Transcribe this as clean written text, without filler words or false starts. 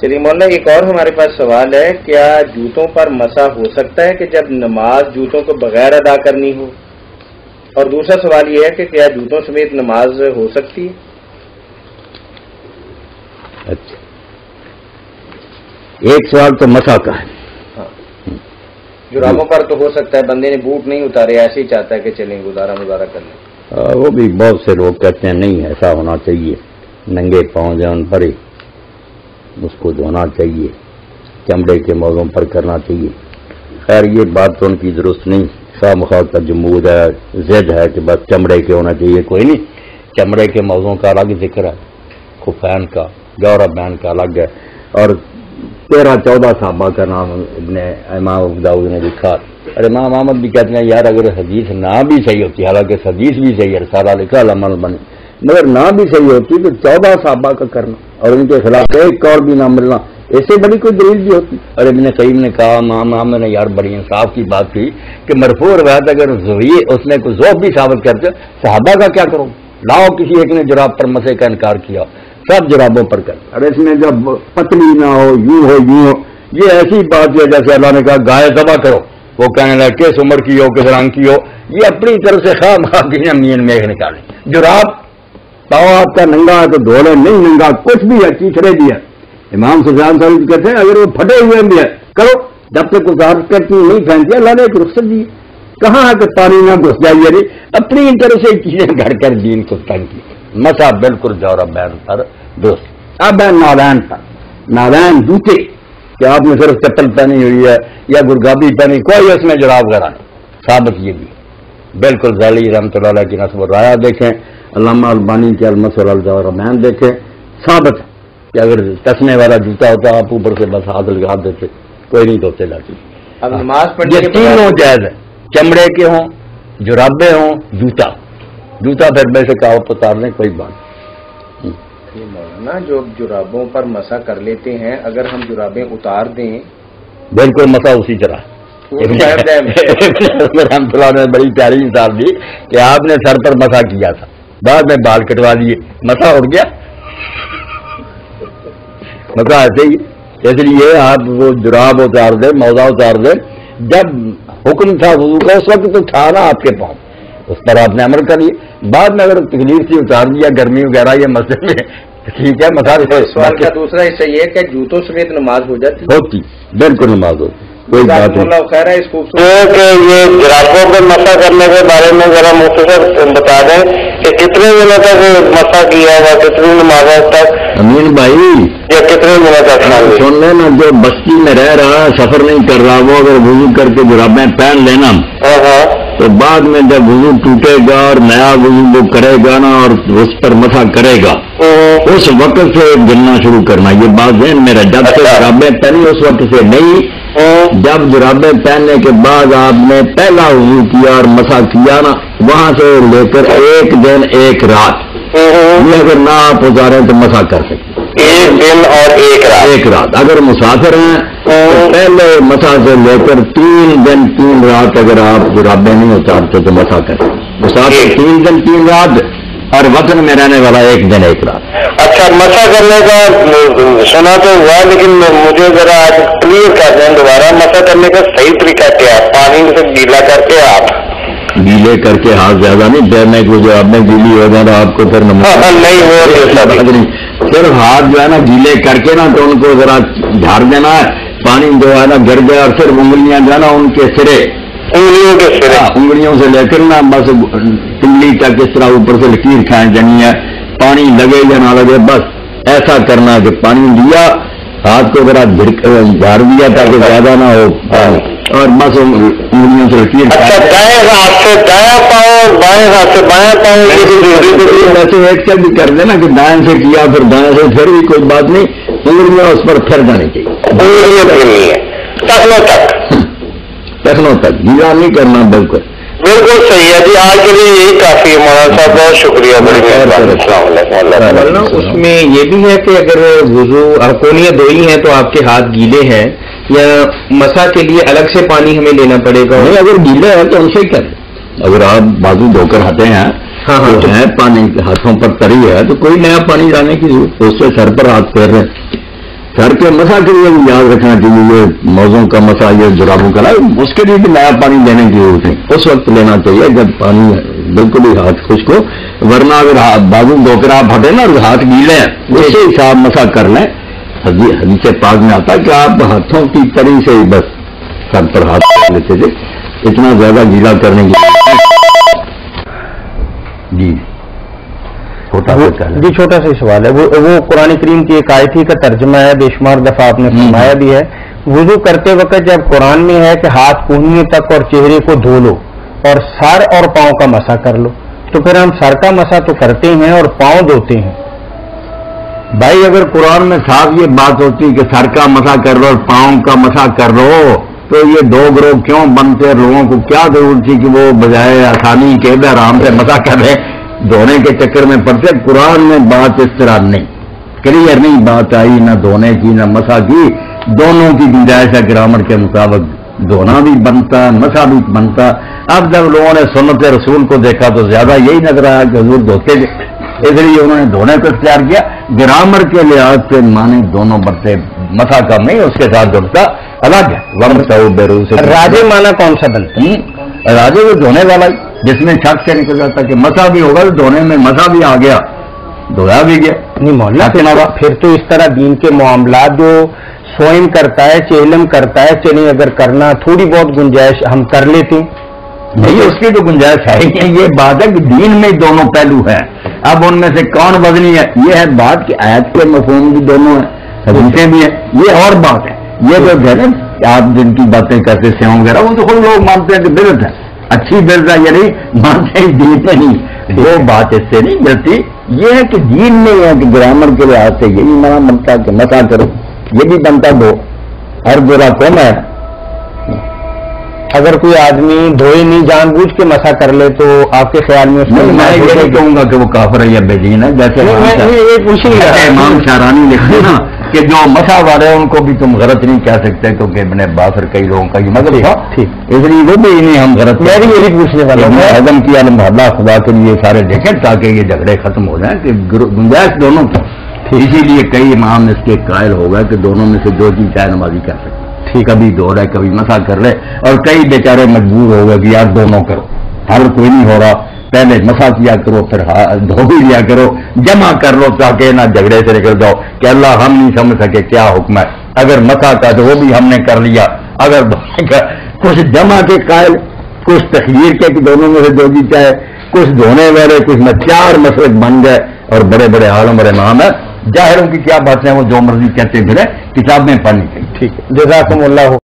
چلیے مولانا ایک اور ہمارے پاس سوال ہے، کیا جوتوں پر مسح ہو سکتا ہے کہ جب نماز جوتوں کو بغیر ادا کرنی ہو؟ اور دوسرا سوال یہ ہے کہ کیا جوتوں سمیت نماز ہو سکتی ہے؟ اچھا، ایک سوال تو مسح کا ہے. جرابوں پر تو ہو سکتا ہے، بندے نے بوٹ نہیں اتارے ایسے ہی چاہتا ہے کہ چلیں گزارا کر لیں. وہ بھی بہت سے لوگ کہتے ہیں نہیں ایسا ہونا چاہیے، ننگے پاؤں جو ان پر ہی اس کو دھونا چاہیے، چمڑے کے موضوع پر کرنا چاہیے. خیر یہ بات تو ان کی درست نہیں. خواہ مخواہ کا جمود ہے، ضد ہے کہ بس چمڑے کے ہونا چاہیے. کوئی نہیں، چمڑے کے موضوع کا الگ ذکر ہے، خفین کا، جوربین کا الگ ہے. اور 13-14 صحابہ کا نام ابن امام ابو داؤد نے لکھا. اور امام احمد بھی کہتے ہیں یار اگر حدیث نہ بھی صحیح ہوتی، حالانکہ حدیث بھی صحیح ہے، رسالہ لکھا العمل بنے، مگر نہ بھی صحیح ہوتی تو 14 صحابہ کا کرنا اور ان کے خلاف ایک اور بھی نہ ملنا، اس سے بڑی کوئی دلیل بھی ہوتی. اور ابن قیم نے کہا، امام احمد نے یار بڑی انصاف کی بات کی کہ مرفوع روایت اگر اس نے کوئی ذوق بھی ثابت کرتے صحابہ کا کیا کروں؟ لاؤ کسی ایک نے جراب پر مسے کا انکار کیا، سب جرابوں پر کر. اور اس میں جب پتلی نہ ہو، یوں ہو یوں ہو، یہ ایسی بات ہے جیسے اللہ نے کہا گائے ذبح کرو، وہ کہنے لگا کس عمر کی ہو کس رنگ کی ہو. یہ اپنی طرف سے خواہ مخواہ کی امین میغ نکالیں. جراب پاؤں آپ کا ننگا ہے تو دھو لیں، نہیں ننگا کچھ بھی ہے، چیچڑے بھی ہے. امام سفیان صاحب کہتے ہیں اگر وہ پھٹے ہوئے بھی ہے کرو، جب تک گزارش کرتی نہیں پھینکتی. اللہ نے ایک رخصت دی، کہاں ہے کہ پانی نہ گھس جائیے. نہیں اپنی طرف سے چیزیں گھڑ کر دین کو تنگ کی. مسا بالکل جوربین پر درست. اب ہے نالین پر، نالین جوتے کہ آپ نے صرف چپل پہنی ہوئی ہے یا گرگابی پہنی، کوئی اس میں جراب وغیرہ نہیں ثابت. یہ بھی بالکل ذیلی رحمۃ اللہ علیہ کی نصب الرایا دیکھیں، علامہ البانی کے المسح الجوربین دیکھیں، ثابت کہ اگر کسنے والا جوتا ہوتا آپ اوپر سے بس ہاتھ لگا دیتے، کوئی نہیں دھوتے لاتی. اب نماز پڑھنے یہ تینوں جائز ہے، چمڑے کے ہوں، جرابے ہوں، جوتا پھر میں سے کہا اتار لیں، کوئی بات. مولانا جو جرابوں پر مسح کر لیتے ہیں، اگر ہم جرابیں اتار دیں بالکل مسح اسی طرح. رحمۃ اللہ نے بڑی پیاری مثال دی کہ آپ نے سر پر مسح کیا تھا، بعد میں بال کٹوا دیے، مسح اٹھ گیا. مسح ایسے ہی، اس لیے آپ وہ جراب اتار دیں، موزہ اتار دیں. جب حکم تھا وضو کا اس وقت تو تھا نا آپ کے پاؤں، اس پر آپ نے عمل کر لیے. بعد میں اگر تکلیف سے اتار دیا، گرمی وغیرہ یہ مسئلے میں ٹھیک ہے. سوال کا دوسرا حصہ یہ ہے کہ جوتوں سمیت نماز ہو جاتی ہوتی، بالکل نماز ہوتی، کوئی بات نہیں. خیر ہے. اس کو یہ جرابوں پر مسح کرنے کے بارے میں ذرا مختصر بتا دیں کہ کتنے دنوں تک مسح کیا ہوا، کتنی نمازوں تک؟ امین بھائی یا کتنے دنوں تک سن لیں نا، جو بستی میں رہ رہا سفر نہیں کر رہا، وہ اگر وضو کر کے جرابیں پہن لینا تو بعد میں جب وضو ٹوٹے گا اور نیا وضو وہ کرے گا نا اور اس پر مسح کرے گا، اس وقت سے گننا شروع کرنا. یہ بات ذہن میں رہے. جب سے جرابیں پہنی اس وقت سے نہیں، جب جرابیں پہننے کے بعد آپ نے پہلا وضو کیا اور مسح کیا نا، وہاں سے لے کر ایک دن ایک رات، یہ اگر نہ آپ اتاریں تو مسح کر سکتے. ایک دن اور ایک رات. اگر مسافر ہیں تو پہلے مسح سے لے کر 3 دن 3 رات اگر آپ جرابیں نہیں اتارتے تو مسح کریں. مسافر 3 دن 3 رات اور وطن میں رہنے والا 1 دن 1 رات. اچھا، مسح کرنے کا سنا تو ہوا، لیکن مجھے ذرا آج کلیئر کر دیں دوبارہ، مسح کرنے کا صحیح طریقہ کیا ہے؟ پانی سے گیلا کر کے گیلے کر کے ہاتھ زیادہ نہیں پھیرنے کو، جو آپ نے گیلی ہو جائے آپ کو پھر نہیں، صرف ہاتھ جو ہے نا گیلے کر کے نا تو ان کو ذرا جھاڑ دینا ہے، پانی جو ہے نا گر گیا، اور صرف انگلیاں جو ہے نا ان کے سرے، انگلیوں سے لے کر نا بس انگلی تک اس طرح اوپر سے لکیر کھینچ دینی ہے. پانی لگے یا نہ لگے بس ایسا کرنا کہ پانی دیا، ہاتھ کو ذرا جھاڑ دیا تاکہ زیادہ نہ ہو، اور بس انگلیوں سے لکیر. دائیں ہاتھ سے دایاں پاؤں، بائیں ہاتھ سے بایاں پاؤں. ویسے ایک چل بھی کر دینا کہ دائیں سے کیا پھر دائیں سے، پھر بھی کوئی بات نہیں، انگلیاں اس پر پھر جانی چاہیے، ٹخنوں تک گیلا نہیں کرنا. بالکل صحیح ہے جی. آج کے لیے یہی کافی ہے مولانا صاحب، بہت شکریہ. اس میں یہ بھی ہے کہ اگر وضو کونیاں دھوئی ہیں تو آپ کے ہاتھ گیلے ہیں، یا مسح کے لیے الگ سے پانی ہمیں لینا پڑے گا؟ نہیں، اگر گیلے ہیں تو ان سے کریں. اگر آپ بازو دھو کر ہٹے ہیں تو ہے پانی ہاتھوں پر تری ہے تو کوئی نیا پانی لانے کی ضرورت، اس سے سر پر ہاتھ پھیر رہے. سر کے مسا کے لیے بھی یاد رکھنا چاہیے، یہ موزوں کا مسا، یہ جرابوں کا، اس کے لیے بھی نیا پانی دینے کی ضرورت ہے، اس وقت لینا چاہیے جب پانی بالکل ہی ہاتھ خشک ہو، ورنہ اگر بازو دھو کر آپ ہٹے نا اور ہاتھ گیلے ہیں اس سے حساب مسا کر لیں۔ حدیث پاک میں آتا ہے کہ آپ ہاتھوں کی تری سے ہی بس سر پر ہاتھ کر لیتے تھے، اتنا زیادہ گیلا کرنے کی جی چھوٹا سا سوال ہے، وہ قرآن کریم کی ایک آیت ہی کا ترجمہ ہے، بے شمار دفعہ آپ نے فرمایا بھی ہے، وضو کرتے وقت جب قرآن میں ہے کہ ہاتھ کونیوں تک اور چہرے کو دھو لو اور سر اور پاؤں کا مسا کر لو، تو پھر ہم سر کا مسا تو کرتے ہیں اور پاؤں دھوتے ہیں۔ بھائی اگر قرآن میں صاف یہ بات ہوتی کہ سر کا مسا کر لو اور پاؤں کا مسا کر لو تو یہ دو گروہ کیوں بنتے، لوگوں کو کیا ضرورت تھی کہ وہ بجائے آسانی کے آرام سے مسا کر رہے، دھونے کے چکر میں پڑتے۔ قرآن میں بات اس طرح نہیں، کلیئر نہیں بات آئی، نہ دھونے کی نہ مسا کی، دونوں کی گنجائش ہے، گرامر کے مطابق دھونا بھی بنتا ہے مسا بھی بنتا۔ اب جب لوگوں نے سنت رسول کو دیکھا تو زیادہ یہی نظر آیا کہ حضور دھوتے تھے، اس لیے انہوں نے دھونے کو اختیار کیا۔ گرامر کے لحاظ سے مانے دونوں برتے، مسا کا نہیں، اس کے ساتھ جڑتا الگ ہے۔ راجے مانا کون سا بنتا ہے؟ راجے وہ دھونے والا جس میں شک سے نکل جاتا کہ مسا بھی ہوگا، دھونے میں مسا بھی آ گیا، دھویا بھی گیا۔ نہیں مولانا، پھر تو اس طرح دین کے معاملات جو سوئم کرتا ہے، چیلم کرتا ہے، چلیں اگر کرنا تھوڑی بہت گنجائش ہم کر لیتے ہیں، نہیں اس کی تو گنجائش ہے ہی، یہ بات ہے کہ دین میں دونوں پہلو ہیں، اب ان میں سے کون وزنی ہے، یہ ہے بات کہ آیت کے مفہوم بھی دونوں ہیں، حدیثیں بھی ہیں، یہ اور بات ہے۔ یہ جو ہے نا آپ جن کی باتیں کرتے سیوں وغیرہ، وہ تو خود لوگ مانتے ہیں کہ بدعت ہے، اچھی بدعت ہے، یعنی مانتے ہی دین میں نہیں، وہ بات اس سے نہیں جلتی۔ یہ ہے کہ دین میں ہے کہ گرامر کے لحاظ سے یہی منع بنتا کہ مسا کرو، یہ بھی بنتا دو، ہر برا کون ہے۔ اگر کوئی آدمی دھوئے نہیں جان بوجھ کے مسا کر لے تو آپ کے خیال میں میں یہ نہیں کہوں گا کہ وہ کافر ہے یا بے دین ہے، جیسے امام شارانی لکھتے نا کہ جو مسا والے ہیں ان کو بھی تم غلط نہیں کہہ سکتے کیونکہ ابن عباس اور کئی لوگوں کا یہ مذہب تھا، اس لیے وہ بھی نہیں ہم غلط۔ میں بھی یہی پوچھنے والا ہوں، اعظم کی علم اللہ خدا کے لیے سارے دیکھیں تاکہ یہ جھگڑے ختم ہو جائیں کہ گنجائش دونوں کی، اسی لیے کئی امام اس کے قائل ہو گئے کہ دونوں میں سے دو چیز چاہے نمازی کر سکتے، کبھی دھو رہے کبھی مسا کر رہے، اور کئی بیچارے مجبور ہو گئے کہ یار دونوں کرو، حل کوئی نہیں ہو رہا، پہلے مسا کیا کرو پھر دھو بھی لیا کرو، جمع کر لو تاکہ نہ جھگڑے سے نکل جاؤ کہ اللہ ہم نہیں سمجھ سکے کیا حکم ہے، اگر مسا کا تو وہ بھی ہم نے کر لیا، اگر دھونے کا کچھ جمع کے قائل، کچھ تخیر کے کہ دونوں میں سے دو چیز چاہے، کچھ دھونے والے، کچھ میں چار مسلک بن گئے، اور بڑے بڑے عالم اور امام ہیں، ظاہروں کی کیا باتیں وہ جو مرضی کہتے پھرے، کتابیں پڑھنی چاہیے۔ ٹھیک ہے، جزاکم اللہ۔